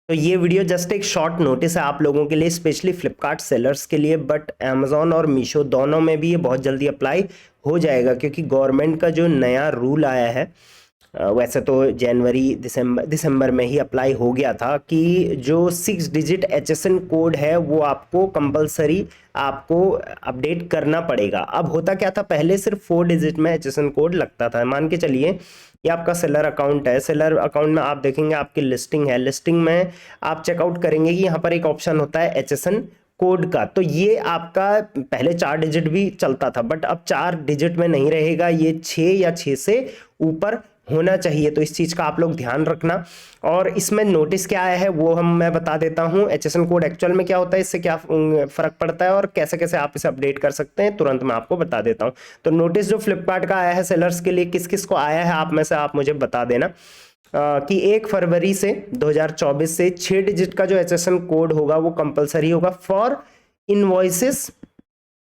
तो ये video just एक शॉर्ट नोटिस है आप लोगों के लिए, स्पेशली फ्लिपकार्ट सेलर्स के लिए, बट अमेजोन और मीशो दोनों में भी ये बहुत जल्दी अप्लाई हो जाएगा, क्योंकि गवर्नमेंट का जो नया रूल आया है, वैसे तो जनवरी दिसंबर में ही अप्लाई हो गया था कि जो 6 डिजिट HSN कोड है वो आपको कंपलसरी आपको अपडेट करना पड़ेगा। अब होता क्या था, पहले सिर्फ 4 डिजिट में HSN कोड लगता था। मान के चलिए ये आपका सेलर अकाउंट है, सेलर अकाउंट में आप देखेंगे आपकी लिस्टिंग है, लिस्टिंग में आप चेकआउट करेंगे कि यहाँ पर एक ऑप्शन होता है HSN कोड का। तो ये आपका पहले 4 डिजिट भी चलता था, बट अब 4 डिजिट में नहीं रहेगा, ये 6 या 6 से ऊपर होना चाहिए। तो इस चीज़ का आप लोग ध्यान रखना। और इसमें नोटिस क्या आया है वो मैं बता देता हूँ। HSN कोड एक्चुअल में क्या होता है, इससे क्या फ़र्क पड़ता है और कैसे कैसे आप इसे अपडेट कर सकते हैं, तुरंत मैं आपको बता देता हूँ। तो नोटिस जो फ्लिपकार्ट का आया है सेलर्स के लिए, किस किस को आया है आप में से आप मुझे बता देना। कि 1 फरवरी से 2024 से 6 डिजिट का जो HSN कोड होगा वो कंपलसरी होगा फॉर इनवॉइसेस।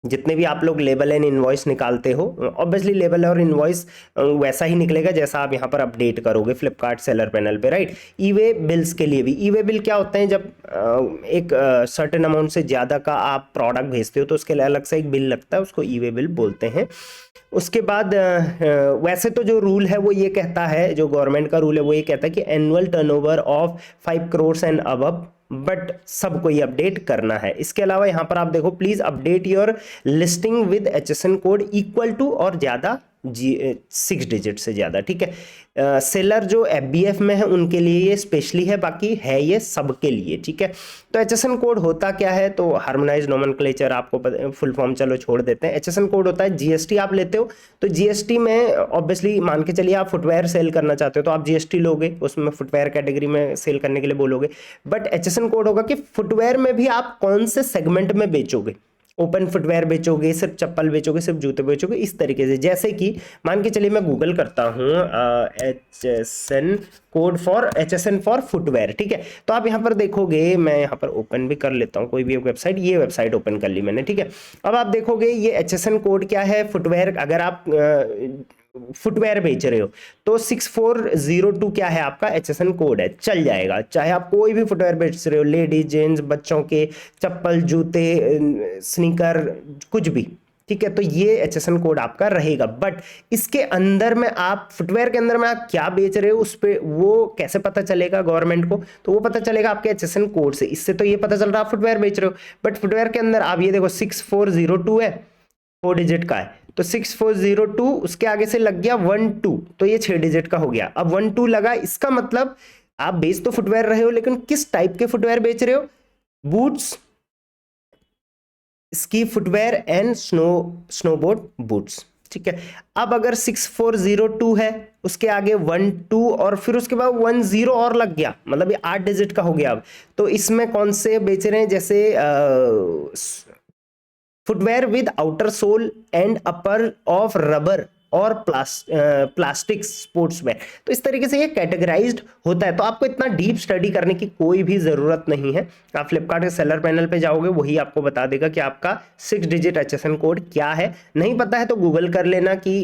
जितने भी आप लोग लेबल एंड इनवॉइस निकालते हो, ऑब्वियसली लेबल और इनवॉइस वैसा ही निकलेगा जैसा आप यहाँ पर अपडेट करोगे फ्लिपकार्ट सेलर पैनल पे, राइट। ई वे बिल्स के लिए भी, ई वे बिल क्या होते हैं, जब एक सर्टेन अमाउंट से ज़्यादा का आप प्रोडक्ट भेजते हो तो उसके लिए अलग से एक बिल लगता है, उसको ई वे बिल बोलते हैं। उसके बाद वैसे तो जो रूल है वो ये कहता है, जो गवर्नमेंट का रूल है वो ये कहता है कि annual turnover of 5 crore and above, but सबको ये अपडेट करना है। इसके अलावा यहाँ पर आप देखो, please update your listing with HSN code equal to और ज्यादा 6 डिजिट से ज्यादा, ठीक है। सेलर जो FBF में है उनके लिए ये स्पेशली है, बाकी है ये सबके लिए, ठीक है। तो HSN कोड होता क्या है, तो हार्मोनाइज नोमेनक्लेचर आपको फुल फॉर्म चलो छोड़ देते हैं। HSN कोड होता है, GST आप लेते हो तो GST में ऑब्वियसली मान के चलिए आप फुटवेयर सेल करना चाहते हो तो आप GST लोगे, उसमें फुटवेयर कैटेगरी में सेल करने के लिए बोलोगे। बट HSN कोड होगा कि फुटवेयर में भी आप कौन से सेगमेंट में बेचोगे, ओपन फुटवेयर बेचोगे, सिर्फ चप्पल बेचोगे, सिर्फ जूते बेचोगे, इस तरीके से। जैसे कि मान के चलिए मैं गूगल करता हूँ HSN code for HSN for footwear, ठीक है। तो आप यहाँ पर देखोगे, मैं यहाँ पर ओपन भी कर लेता हूँ कोई भी एक वेबसाइट, ये वेबसाइट ओपन कर ली मैंने, ठीक है। अब आप देखोगे ये HSN कोड क्या है, फुटवेयर, अगर आप फुटवेयर बेच रहे हो तो 6402 क्या है आपका HSN कोड है, चल जाएगा। चाहे आप कोई भी फुटवेयर बेच रहे हो, लेडीज, जेंट्स, बच्चों के चप्पल, जूते, स्नीकर, कुछ भी, ठीक है। तो ये HSN कोड आपका रहेगा। बट इसके अंदर में आप फुटवेयर के अंदर में आप क्या बेच रहे हो उस पर वो कैसे पता चलेगा गवर्नमेंट को, तो वो पता चलेगा आपके HSN कोड से। इससे तो ये पता चल रहा है आप फुटवेयर बेच रहे हो, बट फुटवेयर के अंदर आप ये देखो 6402 है, 4 डिजिट का है, तो 6402 उसके आगे से लग गया 12, तो ये 6 डिजिट का हो गया। अब 12 लगा, इसका मतलब आप बेच तो फुटवेयर रहे हो, लेकिन किस टाइप के फुटवेयर बेच रहे हो, boots, ski footwear and snowboard boots, ठीक है। अब अगर 6402 है, उसके आगे 12 और फिर उसके बाद 10 और लग गया, मतलब ये 8 डिजिट का हो गया। अब तो इसमें कौन से बेच रहे हैं, जैसे footwear with outer sole and upper of rubber और प्लास्टिक स्पोर्ट्स वेयर, तो इस तरीके से ये कैटेगराइज्ड होता है। तो आपको इतना डीप स्टडी करने की कोई भी जरूरत नहीं है, आप फ्लिपकार्ट के सेलर पैनल पे जाओगे, वही आपको बता देगा कि आपका 6 डिजिट HSN कोड क्या है। नहीं पता है तो गूगल कर लेना कि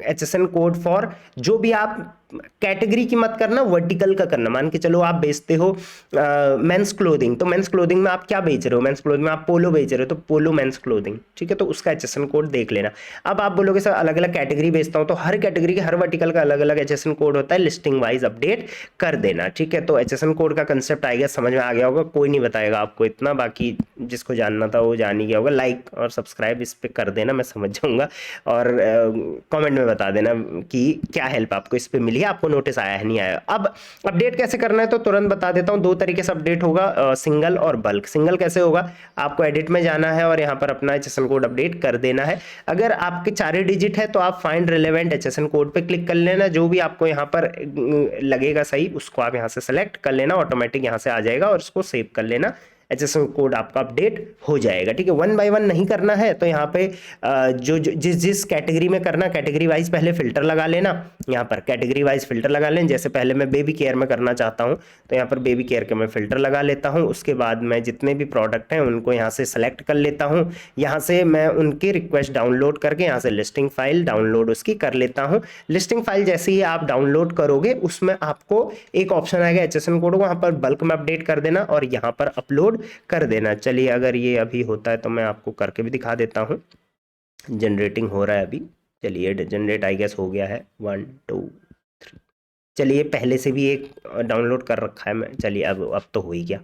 HSN कोड फॉर, जो भी आप कैटेगरी की मत करना, वर्टिकल का करना। मान के चलो आप बेचते हो मेंस क्लोथिंग, तो मेंस क्लोथिंग में आप क्या बेच रहे हो, मेंस क्लोथिंग में आप पोलो बेच रहे हो तो पोलो मेंस क्लोथिंग, ठीक है। तो उसका HSN कोड देख लेना। अब आप बोलोगे सर अलग अलग कैटेगरी बेचता हूं, तो हर कैटेगरी के हर वर्टिकल का अलग अलग HSN कोड होता है, लिस्टिंग वाइज अपडेट कर देना, ठीक है। तो HSN कोड का कंसेप्ट आएगा, समझ में आ गया होगा, कोई नहीं बताएगा आपको इतना, बाकी जिसको जानना था वो जान ही गया होगा। लाइक और सब्सक्राइब इस पर कर देना, मैं समझ जाऊंगा, और कमेंट में बता देना कि क्या हेल्प आपको इस पर मिली है, आपको नोटिस आया है नहीं आया। अब अपडेट कैसे करना है तो तुरंत बता देता हूं, 2 तरीके से अपडेट होगा, सिंगल और बल्क। सिंगल कैसे होगा, आपको एडिट में जाना है और यहाँ पर अपना HSN कोड अपडेट कर देना है। अगर आपके 4 डिजिट है तो आप फाइंड रिलेवेंट HSN कोड पे क्लिक कर लेना, जो भी आपको यहाँ पर लगेगा सही उसको आप यहाँ से सेलेक्ट कर लेना, ऑटोमेटिक यहाँ से आ जाएगा और उसको सेव कर लेना HSN कोड आपका अपडेट हो जाएगा। ठीक है, 1 बाय 1 नहीं करना है तो यहाँ पे जो जिस कैटेगरी में करना, कैटेगरी वाइज पहले फिल्टर लगा लेना। यहाँ पर कैटेगरी वाइज फिल्टर लगा लें, जैसे पहले मैं बेबी केयर में करना चाहता हूँ तो यहाँ पर बेबी केयर के मैं फिल्टर लगा लेता हूँ। उसके बाद मैं जितने भी प्रोडक्ट हैं उनको यहाँ से सेलेक्ट कर लेता हूँ। यहाँ से मैं उनकी रिक्वेस्ट डाउनलोड करके यहाँ से लिस्टिंग फाइल डाउनलोड उसकी कर लेता हूँ। लिस्टिंग फाइल जैसे ही आप डाउनलोड करोगे उसमें आपको एक ऑप्शन आएगा HSN कोड, वहाँ पर बल्क में अपडेट कर देना और यहाँ पर अपलोड कर देना। चलिए अगर ये अभी होता है तो मैं आपको करके भी दिखा देता हूँ। जनरेटिंग हो रहा है अभी, चलिए जनरेट आई गेस हो गया है 1 2 3। चलिए पहले से भी एक डाउनलोड कर रखा है मैं, चलिए अब तो हो ही गया,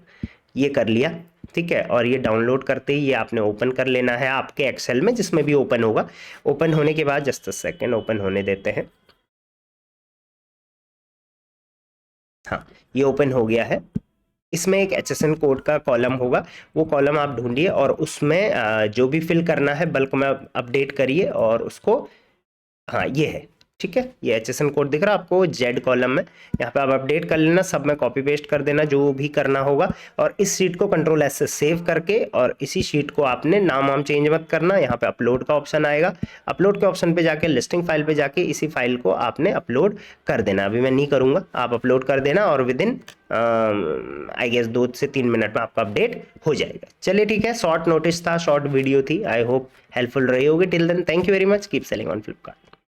ये कर लिया। ठीक है, और ये डाउनलोड करते ही ये आपने ओपन कर लेना है आपके एक्सेल में, जिसमें भी ओपन होगा। ओपन होने के बाद जस्ट अ सेकेंड ओपन होने देते हैं। हाँ, ये ओपन हो गया है। इसमें एक HSN कोड का कॉलम होगा, वो कॉलम आप ढूंढिए और उसमें जो भी फिल करना है बल्क में अपडेट करिए और उसको, हाँ ये है। ठीक है, ये HSN कोड दिख रहा है आपको Z कॉलम में, यहाँ पे आप अपडेट कर लेना, सब में कॉपी पेस्ट कर देना जो भी करना होगा। और इस शीट को Ctrl S से सेव करके और इसी शीट को आपने नाम वाम चेंज मत करना, यहाँ पे अपलोड का ऑप्शन आएगा, अपलोड के ऑप्शन पे जाके लिस्टिंग फाइल पे जाके इसी फाइल को आपने अपलोड कर देना। अभी मैं नहीं करूँगा, आप अपलोड कर देना और विद इन आई गेस 2 से 3 मिनट में आपका अपडेट हो जाएगा। चलिए ठीक है, शॉर्ट नोटिस था, शॉर्ट वीडियो थी, आई होप हेल्पफुल रही होगी। Till then thank you very much, keep selling on Flipkart.